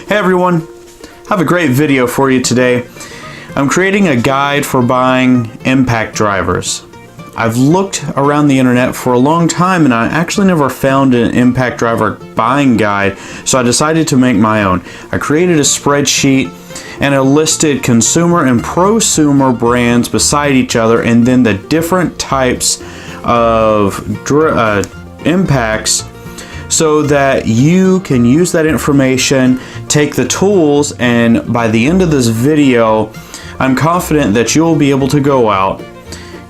Hey everyone, I have a great video for you today. I'm creating a guide for buying impact drivers. I've looked around the internet for a long time and I actually never found an impact driver buying guide, so I decided to make my own. I created a spreadsheet and I listed consumer and prosumer brands beside each other, and then the different types of impacts, so that you can use that information, take the tools, and by the end of this video, I'm confident that you'll be able to go out,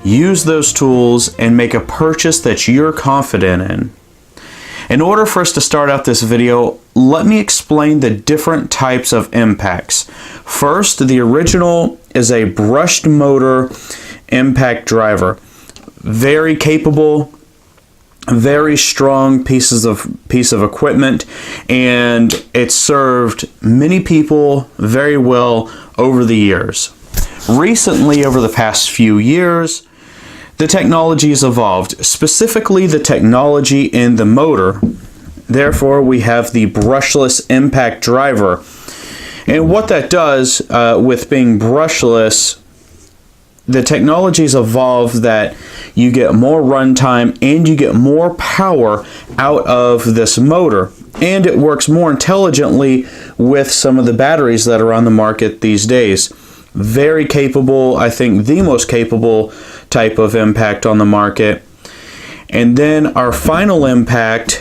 use those tools, and make a purchase that you're confident in. In order for us to start out this video, let me explain the different types of impacts. First, the original is a brushed motor impact driver. Very capable, very strong piece of equipment, and it served many people very well over the years. Recently, over the past few years, the technology has evolved, specifically the technology in the motor. Therefore, we have the brushless impact driver. And what that does with being brushless, the technology's evolved that you get more runtime and you get more power out of this motor. And it works more intelligently with some of the batteries that are on the market these days. Very capable, I think the most capable type of impact on the market. And then our final impact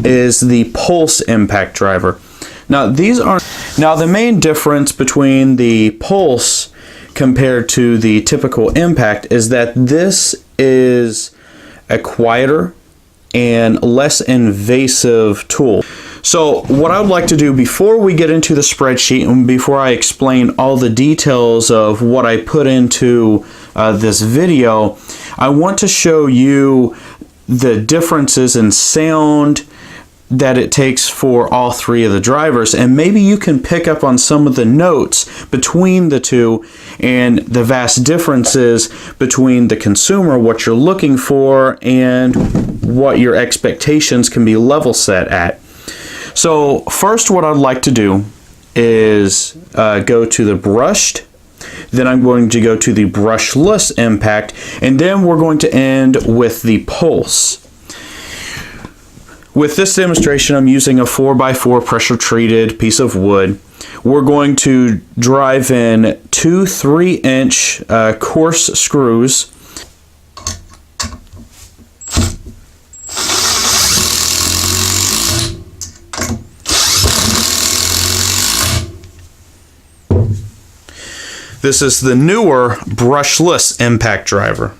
is the pulse impact driver. Now the main difference between the pulse compared to the typical impact is that this is a quieter and less invasive tool. So what I would like to do before we get into the spreadsheet and before I explain all the details of what I put into this video, I want to show you the differences in sound that it takes for all three of the drivers, and maybe you can pick up on some of the notes between the two and the vast differences between the consumer, what you're looking for, and what your expectations can be level set at. So first, what I'd like to do is go to the brushed, then I'm going to go to the brushless impact, and then we're going to end with the pulse. With this demonstration, I'm using a 4x4 pressure treated piece of wood. We're going to drive in two 3-inch coarse screws. This is the newer brushless impact driver.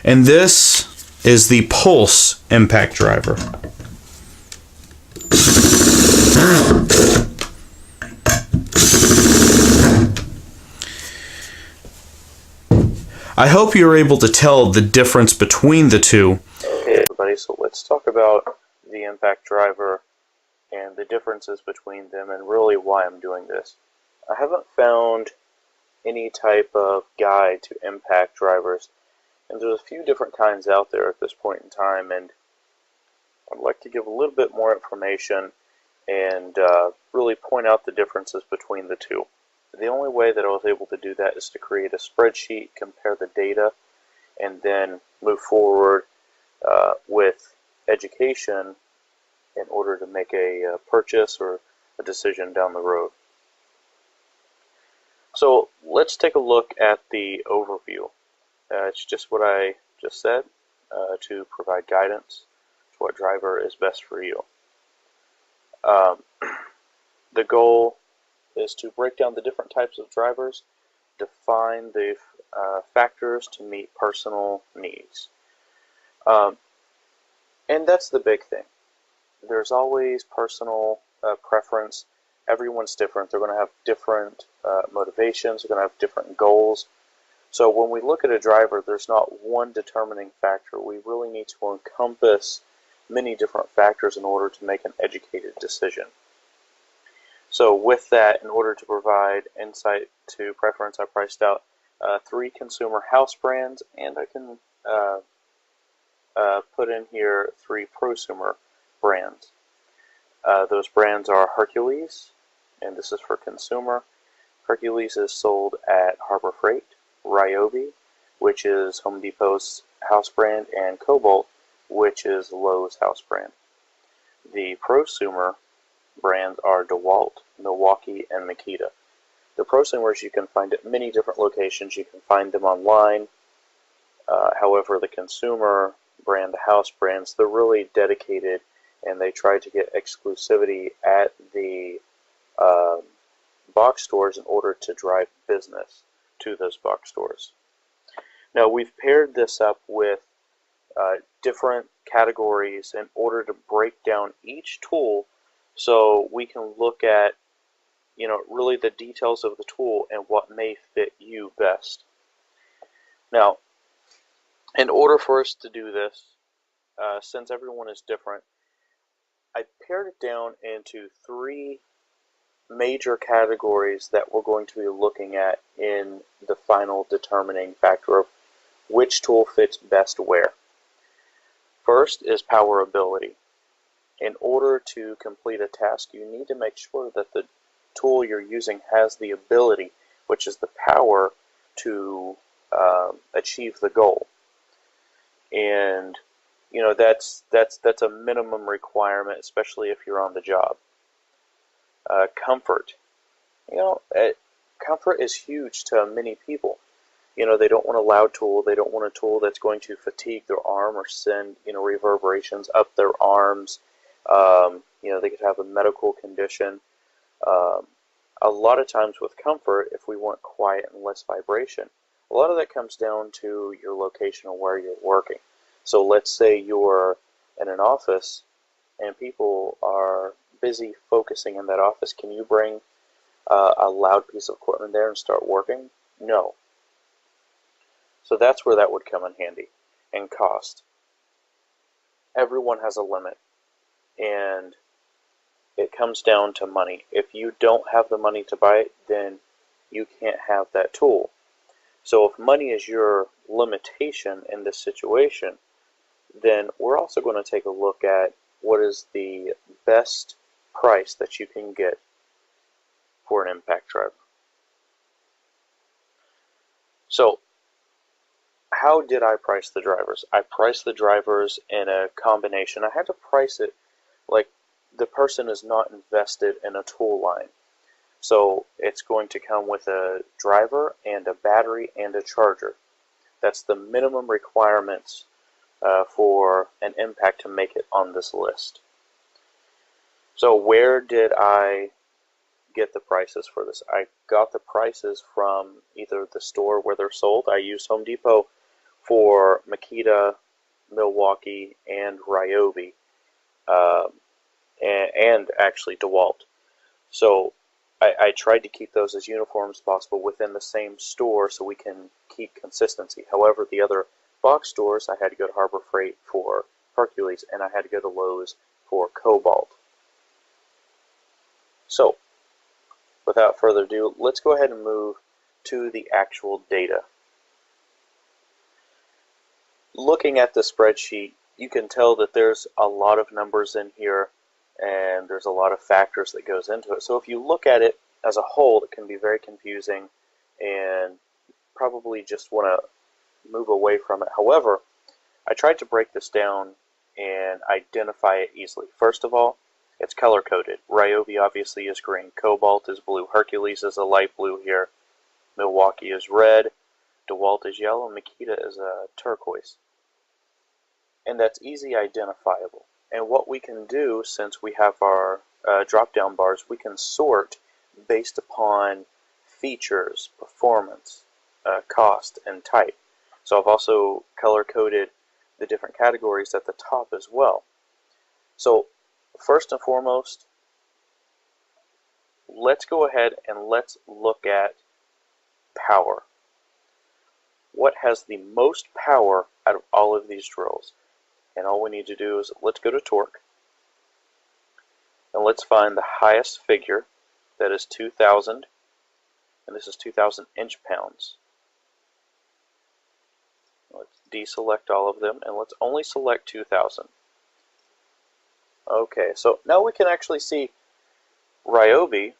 And this is the pulse impact driver. I hope you're able to tell the difference between the two. Okay everybody, so let's talk about the impact driver and the differences between them and really why I'm doing this. I haven't found any type of guide to impact drivers, and there's a few different kinds out there at this point in time, and I'd like to give a little bit more information and really point out the differences between the two. The only way that I was able to do that is to create a spreadsheet, compare the data, and then move forward with education in order to make a purchase or a decision down the road. So let's take a look at the overview. It's just what I just said to provide guidance to what driver is best for you. The goal is to break down the different types of drivers, define the factors to meet personal needs. And that's the big thing. There's always personal preference. Everyone's different. They're going to have different motivations. They're going to have different goals. So when we look at a driver, there's not one determining factor. We really need to encompass many different factors in order to make an educated decision. So with that, in order to provide insight to preference, I priced out 3 consumer house brands, and I can put in here 3 prosumer brands. Those brands are Hercules, and this is for consumer. Hercules is sold at Harbor Freight. Ryobi, which is Home Depot's house brand, and Cobalt, which is Lowe's house brand. The prosumer brands are DeWalt, Milwaukee, and Makita. The prosumers you can find at many different locations. You can find them online. However, the consumer brand, the house brands, they're really dedicated, and they try to get exclusivity at the box stores in order to drive business to those box stores. Now, we've paired this up with different categories in order to break down each tool so we can look at, really the details of the tool and what may fit you best. Now, in order for us to do this, since everyone is different, I paired it down into 3 major categories that we're going to be looking at in the final determining factor of which tool fits best where. First is power ability. In order to complete a task, you need to make sure that the tool you're using has the ability, which is the power, to achieve the goal. And that's a minimum requirement, especially if you're on the job. Comfort. Comfort is huge to many people. They don't want a loud tool. They don't want a tool that's going to fatigue their arm or send, reverberations up their arms. They could have a medical condition. A lot of times with comfort, if we want quiet and less vibration, a lot of that comes down to your location and where you're working. So let's say you're in an office and people are busy focusing in that office. Can you bring a loud piece of equipment there and start working? No. So that's where that would come in handy. And cost. Everyone has a limit, and it comes down to money. If you don't have the money to buy it, then you can't have that tool. So if money is your limitation in this situation, then we're also going to take a look at what is the best price that you can get for an impact driver. So, how did I price the drivers? I priced the drivers in a combination. I had to price it like the person is not invested in a tool line. So it's going to come with a driver and a battery and a charger. That's the minimum requirements for an impact to make it on this list. So where did I get the prices for this? I got the prices from either the store where they're sold. I used Home Depot for Makita, Milwaukee, and Ryobi, and actually DeWalt. So I tried to keep those as uniform as possible within the same store so we can keep consistency. However, the other box stores, I had to go to Harbor Freight for Hercules, and I had to go to Lowe's for Cobalt. So, without further ado, let's go ahead and move to the actual data. Looking at the spreadsheet, you can tell that there's a lot of numbers in here, and there's a lot of factors that goes into it. So if you look at it as a whole, it can be very confusing and probably just want to move away from it. However, I tried to break this down and identify it easily. First of all, it's color-coded. Ryobi obviously is green. Cobalt is blue. Hercules is a light blue here. Milwaukee is red. DeWalt is yellow. Makita is a turquoise. And that's easy identifiable. And what we can do, since we have our drop-down bars, we can sort based upon features, performance, cost, and type. So I've also color-coded the different categories at the top as well. So first and foremost, let's go ahead and let's look at power. What has the most power out of all of these drills? And all we need to do is let's go to torque, and let's find the highest figure, that is 2,000, and this is 2,000 inch-pounds. deselect all of them, and let's only select 2000. Okay, so now we can actually see Ryobi,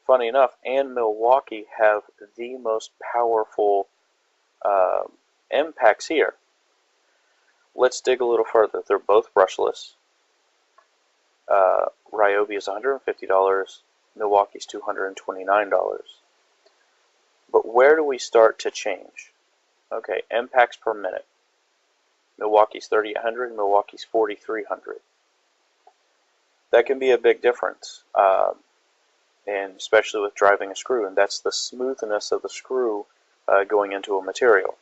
funny enough, and Milwaukee have the most powerful impacts here. Let's dig a little further. They're both brushless. Ryobi is $150, Milwaukee's $229. But where do we start to change? Okay, impacts per minute. Milwaukee's 3,800, Milwaukee's 4,300. That can be a big difference, and especially with driving a screw, and that's the smoothness of the screw going into a material.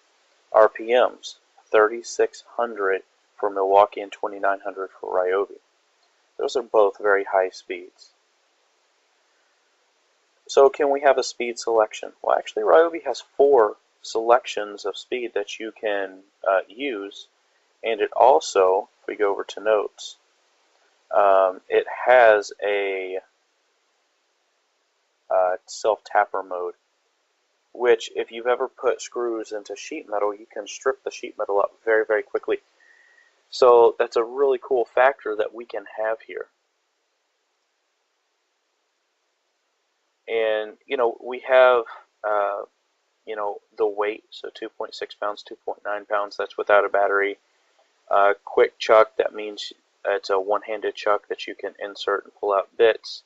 RPMs, 3,600 for Milwaukee and 2,900 for Ryobi. Those are both very high speeds. So can we have a speed selection? Well, actually Ryobi has 4 selections of speed that you can use, and it also, if we go over to notes, it has a self-tapper mode, which if you've ever put screws into sheet metal, you can strip the sheet metal up very, very quickly. So that's a really cool factor that we can have here. And, you know, we have, you know, the weight, so 2.6 pounds, 2.9 pounds, that's without a battery. Quick chuck, that means it's a one-handed chuck that you can insert and pull out bits.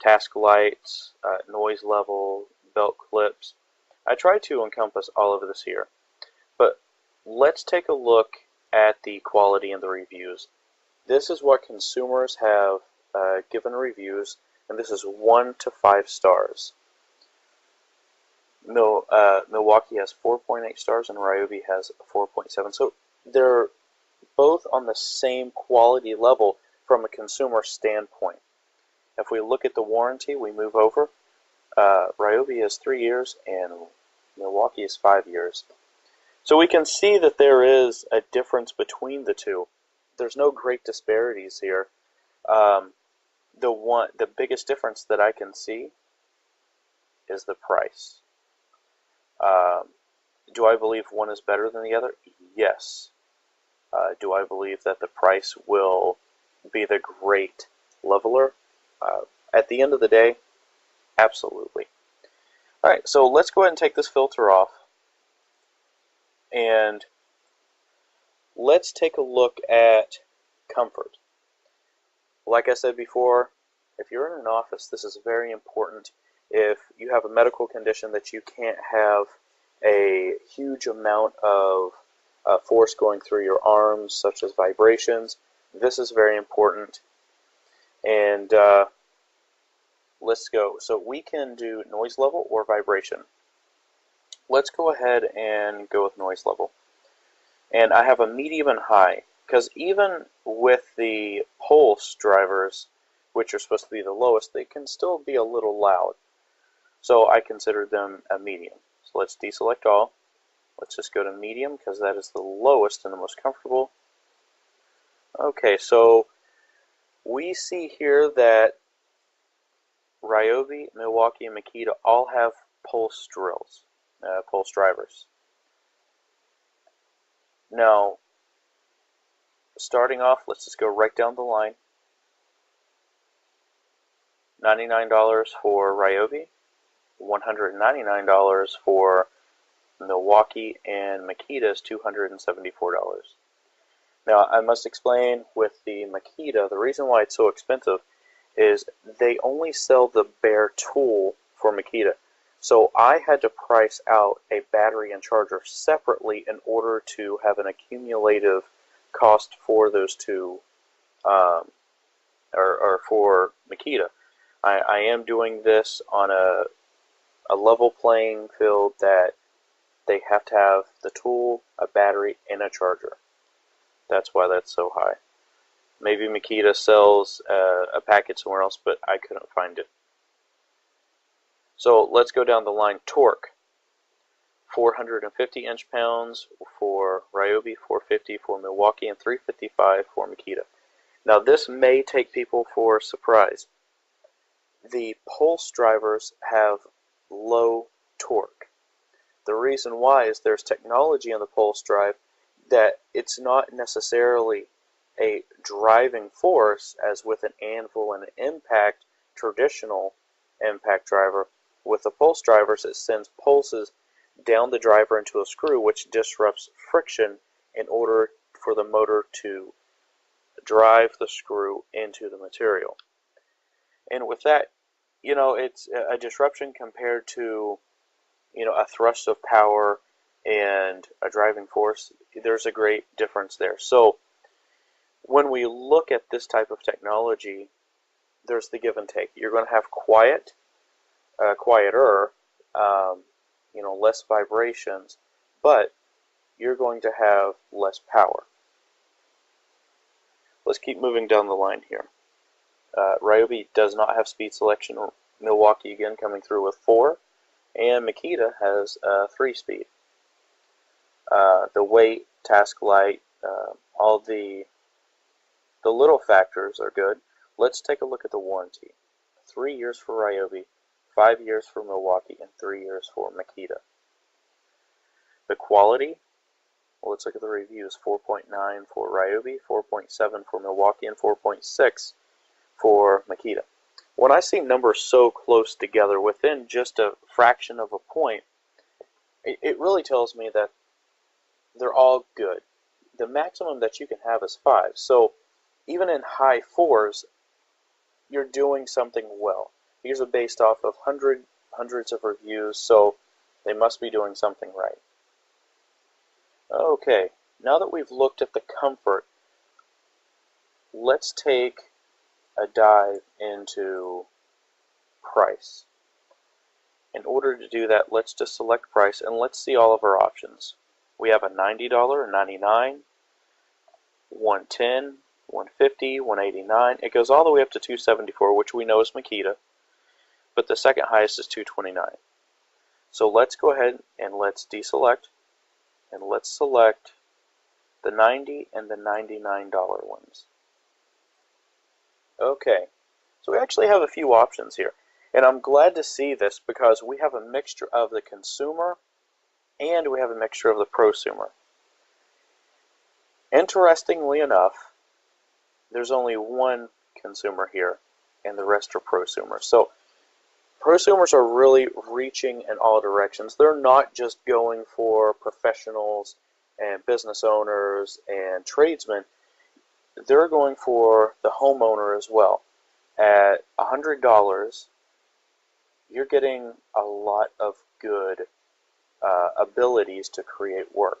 Task lights, noise level, belt clips. I try to encompass all of this here. But let's take a look at the quality and the reviews. This is what consumers have given reviews, and this is 1 to 5 stars. Milwaukee has 4.8 stars and Ryobi has 4.7. So they're both on the same quality level from a consumer standpoint. If we look at the warranty, we move over. Ryobi is 3 years and Milwaukee is 5 years. So we can see that there is a difference between the two. There's no great disparities here. The biggest difference that I can see is the price. Do I believe one is better than the other? Yes. Do I believe that the price will be the great leveler? At the end of the day, absolutely. Alright, so let's go ahead and take this filter off. And let's take a look at comfort. Like I said before, if you're in an office, this is very important. If you have a medical condition that you can't have a huge amount of force going through your arms, such as vibrations, this is very important. And let's go. So we can do noise level or vibration. Let's go ahead and go with noise level. And I have a medium and high, because even with the pulse drivers, which are supposed to be the lowest, they can still be a little loud. So I consider them a medium. So let's deselect all. Let's just go to medium, because that is the lowest and the most comfortable. Okay, so we see here that Ryobi, Milwaukee, and Makita all have pulse drills, pulse drivers. Now, starting off, let's just go right down the line. $99 for Ryobi, $199 for Milwaukee, and Makita is $274. Now, I must explain with the Makita, the reason why it's so expensive is they only sell the bare tool for Makita. So I had to price out a battery and charger separately in order to have an accumulative cost for those two, or for Makita. I am doing this on a level playing field that they have to have the tool, a battery, and a charger. That's why that's so high. Maybe Makita sells a package somewhere else, but I couldn't find it. So let's go down the line. Torque, 450 inch-pounds for Ryobi, 450 for Milwaukee, and 355 for Makita. Now this may take people for a surprise. The pulse drivers have low torque. The reason why is there's technology on the pulse drive that it's not necessarily a driving force as with an anvil and an impact, traditional impact driver. With the pulse drivers, it sends pulses down the driver into a screw, which disrupts friction in order for the motor to drive the screw into the material. And with that, it's a disruption compared to, a thrust of power and a driving force. There's a great difference there. So when we look at this type of technology, there's the give and take. You're going to have quieter, less vibrations, but you're going to have less power. Let's keep moving down the line here. Ryobi does not have speed selection. Milwaukee again coming through with 4, and Makita has 3 speed. The weight, task light, all the little factors are good. Let's take a look at the warranty. 3 years for Ryobi, 5 years for Milwaukee, and 3 years for Makita. The quality, well, let's look at the reviews. 4.9 for Ryobi, 4.7 for Milwaukee, and 4.6 for Makita. When I see numbers so close together within just a fraction of a point, it really tells me that they're all good. The maximum that you can have is 5. So even in high 4s, you're doing something well. These are based off of hundreds of reviews, so they must be doing something right. Okay, now that we've looked at the comfort, let's take a dive into price. In order to do that, let's just select price and let's see all of our options. We have a $90, $99, $110, $150, $189. It goes all the way up to $274, which we know is Makita, but the second highest is $229. So let's go ahead and let's deselect, and let's select the $90 and the $99 ones. Okay, so we actually have a few options here, and I'm glad to see this because we have a mixture of the consumer and we have a mixture of the prosumer. Interestingly enough, there's only one consumer here, and the rest are prosumers. So prosumers are really reaching in all directions. They're not just going for professionals and business owners and tradesmen. They're going for the homeowner as well. At $100, you're getting a lot of good abilities to create work.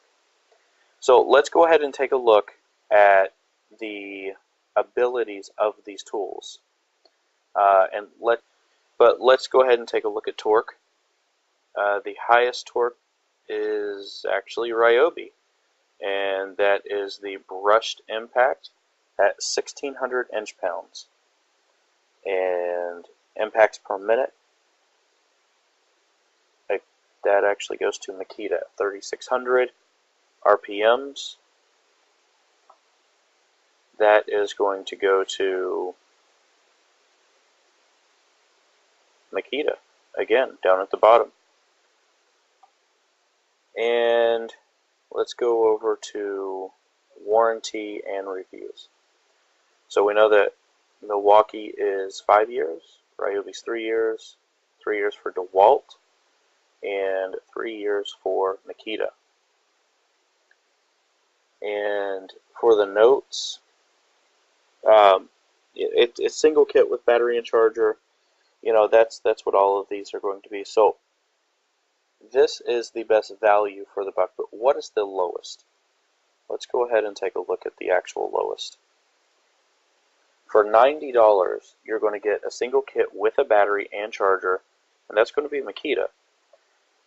So let's go ahead and take a look at the abilities of these tools. But let's go ahead and take a look at torque. The highest torque is actually Ryobi, and that is the brushed impact at 1,600 inch-pounds. And impacts per minute, that actually goes to Makita, 3,600 RPMs. That is going to go to Makita, again, down at the bottom. And let's go over to warranty and reviews. So we know that Milwaukee is 5 years, Ryobi's 3 years, 3 years for DeWalt, and 3 years for Makita. And for the notes, it's single kit with battery and charger. That's what all of these are going to be. So this is the best value for the buck, but what is the lowest? Let's go ahead and take a look at the actual lowest. For $90, you're going to get a single kit with a battery and charger, and that's going to be Makita.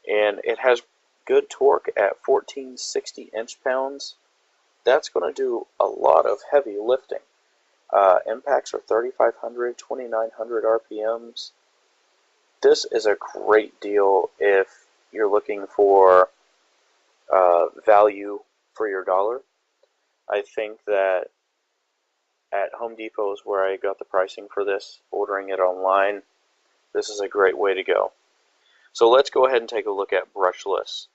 And it has good torque at 1,460 inch-pounds. That's going to do a lot of heavy lifting. Impacts are 3,500, 2,900 RPMs. This is a great deal if you're looking for value for your dollar. I think that at Home Depot is where I got the pricing for this, ordering it online. This is a great way to go. So let's go ahead and take a look at brushless.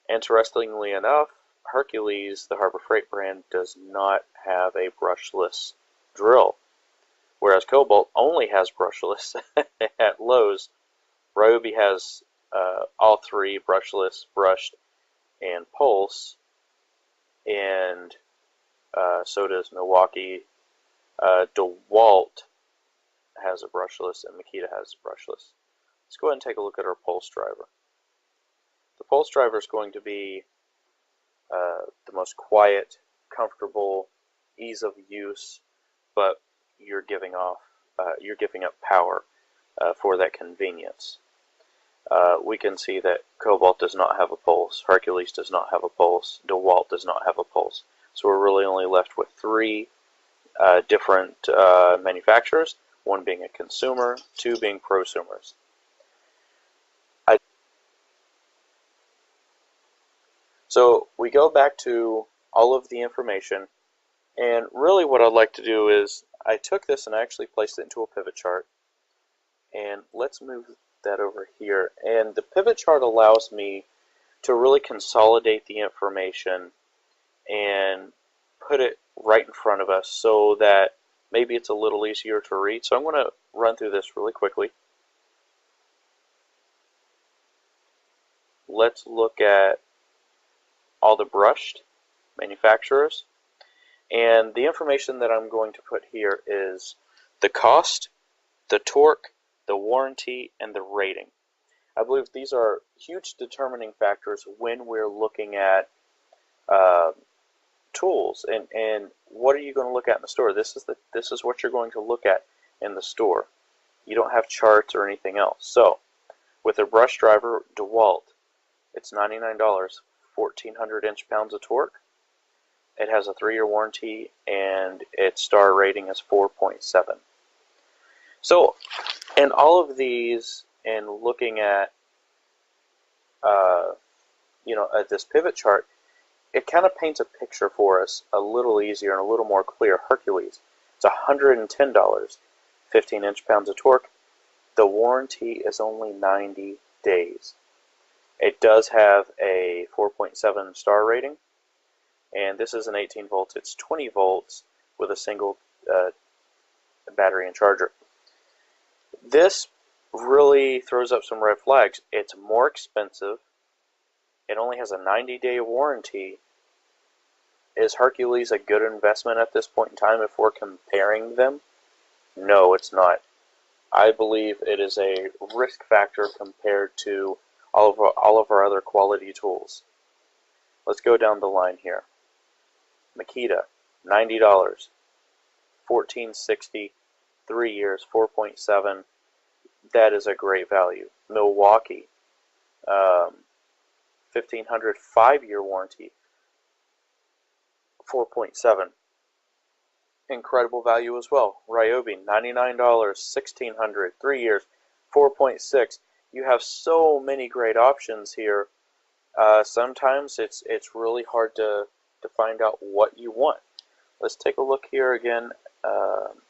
Interestingly enough, Hercules, the Harbor Freight brand, does not have a brushless drill, whereas Cobalt only has brushless at Lowe's. Ryobi has all three, brushless, brushed, and pulse, and so does Milwaukee. DeWalt has a brushless, and Makita has a brushless. Let's go ahead and take a look at our pulse driver. The pulse driver is going to be the most quiet, comfortable, ease of use, but you're giving up power for that convenience. We can see that Cobalt does not have a pulse, Hercules does not have a pulse, DeWalt does not have a pulse. So we're really only left with three different manufacturers, one being a consumer, two being prosumers. So we go back to all of the information, and really what I'd like to do is I took this and I actually placed it into a pivot chart. And let's move that over here. And the pivot chart allows me to really consolidate the information and put it right in front of us so that maybe it's a little easier to read. So I'm going to run through this really quickly. Let's look at all the brushed manufacturers. And the information that I'm going to put here is the cost, the torque, the warranty, and the rating. I believe these are huge determining factors when we're looking at tools. And what are you going to look at in the store? This is what you're going to look at in the store. You don't have charts or anything else. So with a brush driver DeWalt, it's $99, 1,400 inch-pounds of torque. It has a 3-year warranty, and its star rating is 4.7. So, in all of these, and looking at, at this pivot chart, it kind of paints a picture for us a little easier and a little more clear. Hercules, it's $110, 15 inch-pounds of torque. The warranty is only 90 days. It does have a 4.7 star rating, and this is an 18 volts. It's 20 volts with a single battery and charger. This really throws up some red flags. It's more expensive. It only has a 90-day warranty. Is Hercules a good investment at this point in time if we're comparing them? No, it's not. I believe it is a risk factor compared to all of our other quality tools. Let's go down the line here. Makita, $90, $1,460, 3 years, 4.7. That is a great value. Milwaukee, 1,500, 5-year warranty, 4.7. Incredible value as well. Ryobi, $99, 1,600, 3 years, 4.6. You have so many great options here. Sometimes it's really hard to find out what you want. Let's take a look here again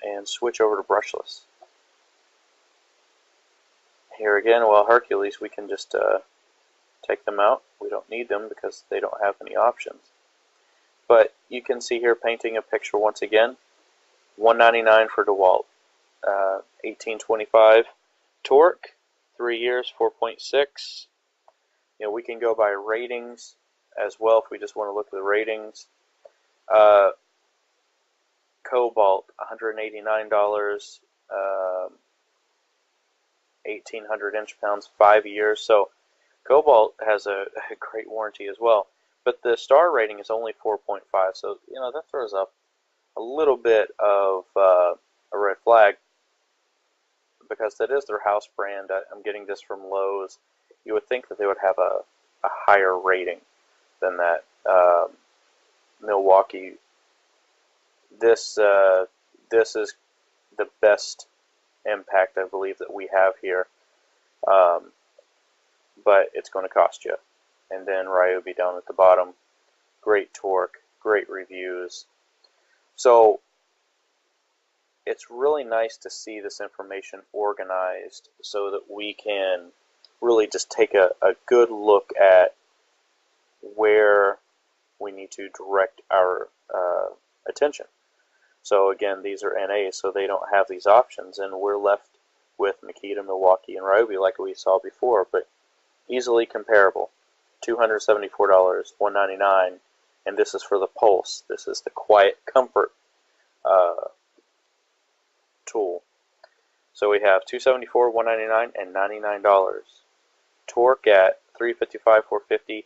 and switch over to brushless. Here again, well, Hercules, we can just take them out. We don't need them because they don't have any options. But you can see here painting a picture once again. $199 for DeWalt, 1825 torque, 3 years, 4.6. We can go by ratings as well if we just want to look at the ratings. Cobalt, $189, 1,800 inch-pounds, 5 years. So Cobalt has a great warranty as well. But the star rating is only 4.5, so that throws up a little bit of a red flag because that is their house brand. I'm getting this from Lowe's. You would think that they would have a higher rating than that. Milwaukee, this is the best impact I believe that we have here, but it's going to cost you. And then Ryobi down at the bottom, great torque, great reviews. So it's really nice to see this information organized so that we can really just take a good look at where we need to direct our attention. So again, these are NAs, so they don't have these options, and we're left with Makita, Milwaukee, and Ryobi like we saw before, but easily comparable. $274, $199, and this is for the Pulse. This is the Quiet Comfort tool. So we have $274, $199, and $99. Torque at 355, 450,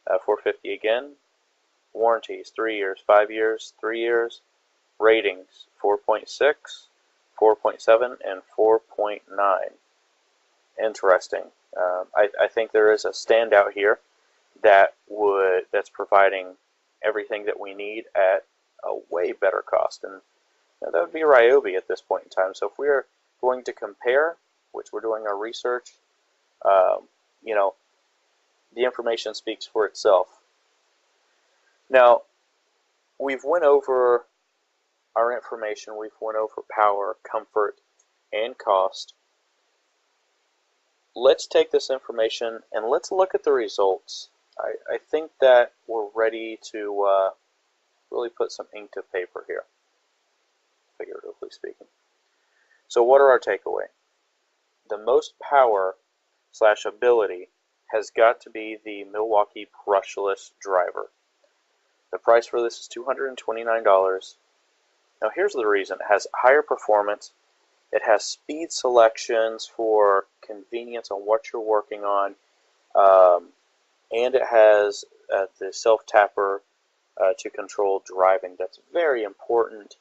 450 again. Warranties 3 years, 5 years, 3 years. Ratings 4.6, 4.7, and 4.9. Interesting. I think there is a standout here that's providing everything that we need at a way better cost, and that would be Ryobi at this point in time. So if we are going to compare, which we're doing our research, you know, the information speaks for itself. Now, we've went over our information, we've went over power, comfort, and cost. Let's take this information and let's look at the results. I think that we're ready to really put some ink to paper here, figuratively speaking. So what are our takeaway? The most power / ability has got to be the Milwaukee Brushless driver. The price for this is $229. Now here's the reason. It has higher performance, it has speed selections for convenience on what you're working on, and it has the self-tapper to control driving. That's very important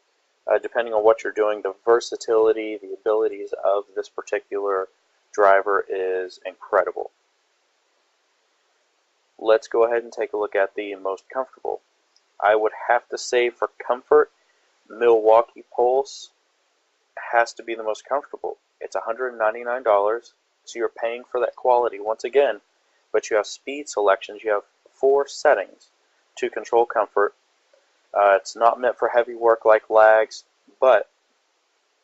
depending on what you're doing. The versatility, the abilities of this particular driver is incredible. Let's go ahead and take a look at the most comfortable. I would have to say for comfort, Milwaukee Pulse has to be the most comfortable. It's $199, so you're paying for that quality once again, but you have speed selections. You have 4 settings to control comfort. It's not meant for heavy work like lags, but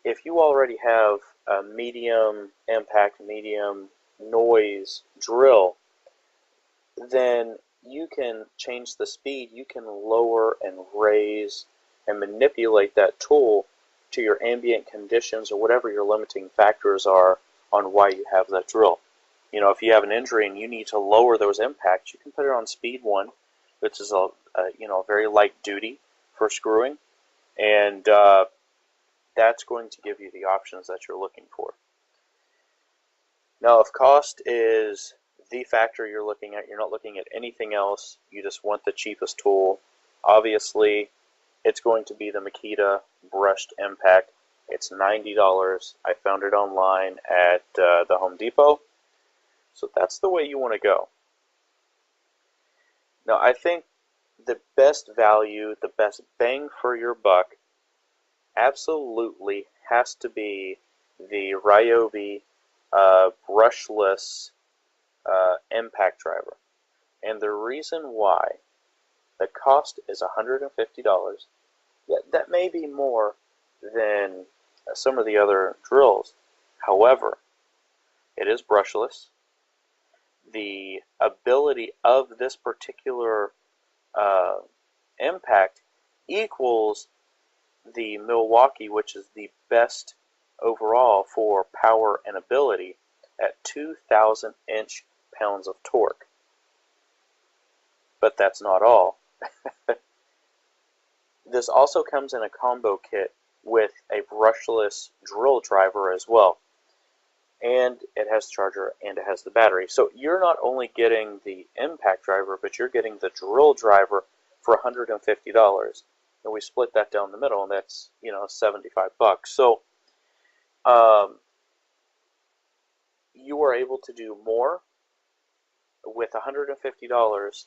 if you already have a medium impact, medium noise drill, then you can change the speed. You can lower and raise and manipulate that tool to your ambient conditions or whatever your limiting factors are on why you have that drill. You know, if you have an injury and you need to lower those impacts, you can put it on speed 1, which is a very light duty for screwing, and that's going to give you the options that you're looking for. Now, if cost is the factor you're looking at, you're not looking at anything else, you just want the cheapest tool, obviously it's going to be the Makita Brushed Impact. It's $90. I found it online at the Home Depot. So that's the way you want to go. Now, I think the best value, the best bang for your buck, absolutely has to be the Ryobi Brushless impact driver. And the reason why the cost is $150, that may be more than some of the other drills. However, it is brushless. The ability of this particular impact equals the Milwaukee, which is the best overall for power and ability, at 2,000 inch-pounds of torque. But that's not all. This also comes in a combo kit with a brushless drill driver as well. And it has charger and it has the battery. So you're not only getting the impact driver, but you're getting the drill driver for $150. And we split that down the middle, and that's, you know, $75. So you are able to do more with $150,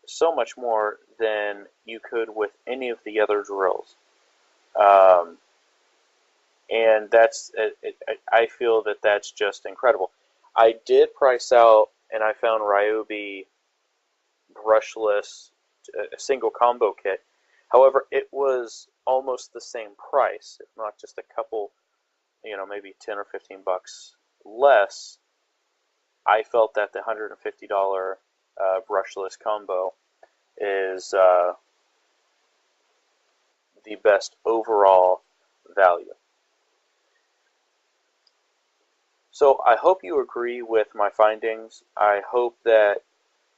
so much more than you could with any of the other drills. And that's, I feel that that's just incredible. I did price out, and I found Ryobi Brushless, a single combo kit. However, it was almost the same price, if not just a couple, you know, maybe 10 or 15 bucks less. I felt that the $150 brushless combo is the best overall value. So I hope you agree with my findings. I hope that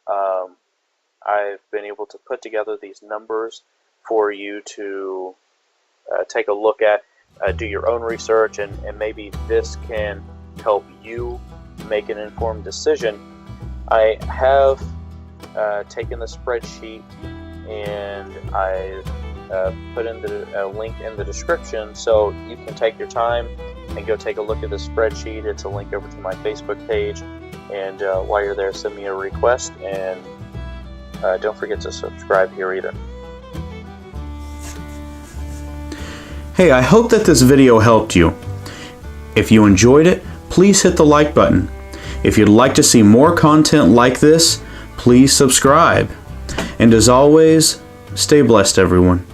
I've been able to put together these numbers for you to take a look at, do your own research, and maybe this can help you make an informed decision. I have taken the spreadsheet and I put in a link in the description, so you can take your time and go take a look at the spreadsheet. It's a link over to my Facebook page, and while you're there, send me a request, and don't forget to subscribe here either. Hey, I hope that this video helped you. If you enjoyed it, please hit the like button. If you'd like to see more content like this, please subscribe. And as always, stay blessed, everyone.